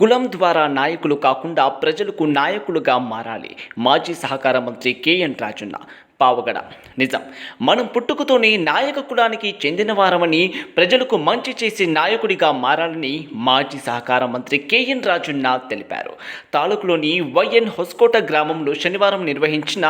కులం ద్వారా నాయకులు కాకుండా ప్రజలకు నాయకులుగా మారాలి. మాజీ సహకార మంత్రి కేఎన్ రాజన్న పావగడ. నిజం, మనం పుట్టుకతోనే నాయక కులానికి చెందిన వారమని, ప్రజలకు మంచి చేసే నాయకుడిగా మారాలని మాజీ సహకార మంత్రి కేఎన్ రాజన్న తెలిపారు. తాలూకులోని వైఎన్ హొస్కోట గ్రామంలో శనివారం నిర్వహించిన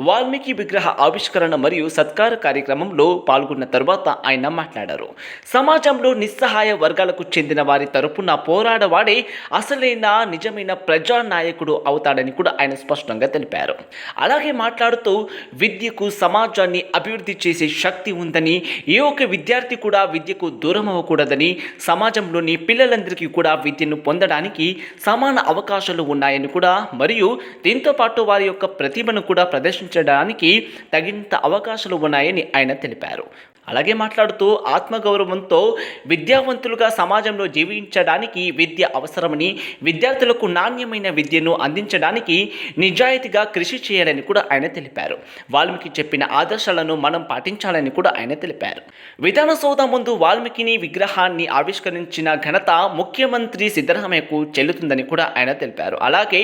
వాల్మీకి విగ్రహ ఆవిష్కరణ మరియు సత్కార కార్యక్రమంలో పాల్గొన్న తరువాత ఆయన మాట్లాడారు. సమాజంలో నిస్సహాయ వర్గాలకు చెందిన వారి తరపున పోరాడవాడే అసలైన నిజమైన ప్రజానాయకుడు అవుతాడని కూడా ఆయన స్పష్టంగా తెలిపారు. అలాగే మాట్లాడుతూ విద్యకు సమాజాన్ని అభివృద్ధి చేసే శక్తి ఉందని, ఏ ఒక్క విద్యార్థి కూడా విద్యకు దూరం అవ్వకూడదని, సమాజంలోని పిల్లలందరికీ కూడా విద్యను పొందడానికి సమాన అవకాశాలు ఉన్నాయని కూడా, మరియు దీంతో పాటు వారి యొక్క ప్రతిభను కూడా ప్రదర్శించడానికి తగినంత అవకాశాలు ఉన్నాయని ఆయన తెలిపారు. అలాగే మాట్లాడుతూ ఆత్మగౌరవంతో విద్యావంతులుగా సమాజంలో జీవించడానికి విద్య అవసరమని, విద్యార్థులకు నాణ్యమైన విద్యను అందించడానికి నిజాయితీగా కృషి చేయాలని కూడా ఆయన తెలిపారు. వాల్మీకి చెప్పిన ఆదర్శాలను మనం పాటించాలని కూడా ఆయన తెలిపారు. విధాన సౌధ ముందు వాల్మీకిని విగ్రహాన్ని ఆవిష్కరించిన ఘనత ముఖ్యమంత్రి సిద్ధరామయ్యకు చెల్లుతుందని కూడా ఆయన తెలిపారు. అలాగే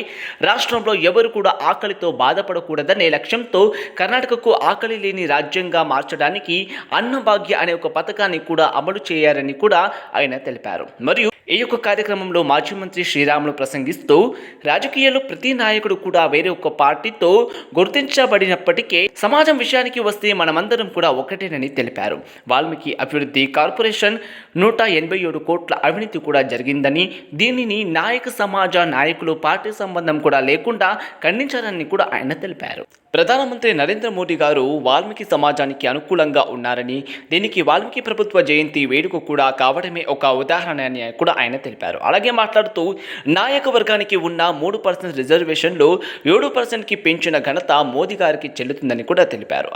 రాష్ట్రంలో ఎవరు కూడా ఆకలితో బాధపడకూడదనే లక్ష్యంతో కర్ణాటకకు ఆకలి లేని రాజ్యంగా మార్చడానికి అన్నభాగ్య అనే ఒక పథకాన్ని కూడా అమలు చేయాలని కూడా ఆయన తెలిపారు. మరియు ఈ యొక్క కార్యక్రమంలో మాజీ మంత్రి శ్రీరాములు ప్రసంగిస్తూ, రాజకీయాల్లో ప్రతి నాయకుడు కూడా వేరే ఒక పార్టీతో గుర్తించబడినప్పటికీ సమాజం విషయానికి వస్తే మనమందరం కూడా ఒకటేనని తెలిపారు. వాల్మీకి అభివృద్ధి కార్పొరేషన్ 187 కోట్ల అవినీతి కూడా జరిగిందని, దీనిని నాయక సమాజ నాయకులు పార్టీ సంబంధం కూడా లేకుండా ఖండించారని కూడా ఆయన తెలిపారు. ప్రధానమంత్రి నరేంద్ర మోడీ గారు వాల్మీకి సమాజానికి అనుకూలంగా ఉన్నారని, దీనికి వాల్మీకి ప్రభుత్వ జయంతి వేడుక కూడా కావడమే ఒక ఉదాహరణ అని కూడా ఆయన తెలిపారు. అలాగే మాట్లాడుతూ నాయక వర్గానికి ఉన్న 3% రిజర్వేషన్లు 7%కి పెంచిన ఘనత మోదీ గారికి చెల్లుతుందని కూడా తెలిపారు.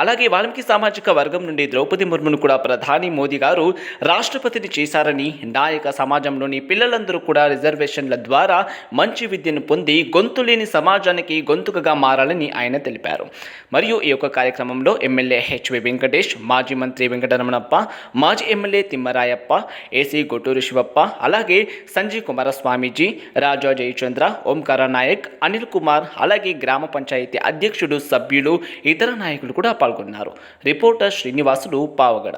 అలాగే వాల్మీకి సామాజిక వర్గం నుండి ద్రౌపది ముర్మును కూడా ప్రధాని మోదీ గారు రాష్ట్రపతిని చేశారని, నాయక సమాజంలోని పిల్లలందరూ కూడా రిజర్వేషన్ల ద్వారా మంచి విద్యను పొంది గొంతులేని సమాజానికి గొంతుకగా మారాలని ఆయన తెలిపారు. మరియు ఈ యొక్క కార్యక్రమంలో ఎమ్మెల్యే హెచ్వి వెంకటేష్, మాజీ మంత్రి వెంకటరమణప్ప, మాజీ ఎమ్మెల్యే తిమ్మరాయప్ప, ఏసీ గొట్టూరు శివప్ప, అలాగే సంజయ్ కుమారస్వామీజీ, రాజా జయచంద్ర, ఓంకార నాయక్, అనిల్ కుమార్, అలాగే గ్రామ పంచాయతీ అధ్యక్షుడు, సభ్యులు, ఇతర నాయకులు కూడా పాల్గొన్నారు. రిపోర్టర్ శ్రీనివాసులు, పావగడ.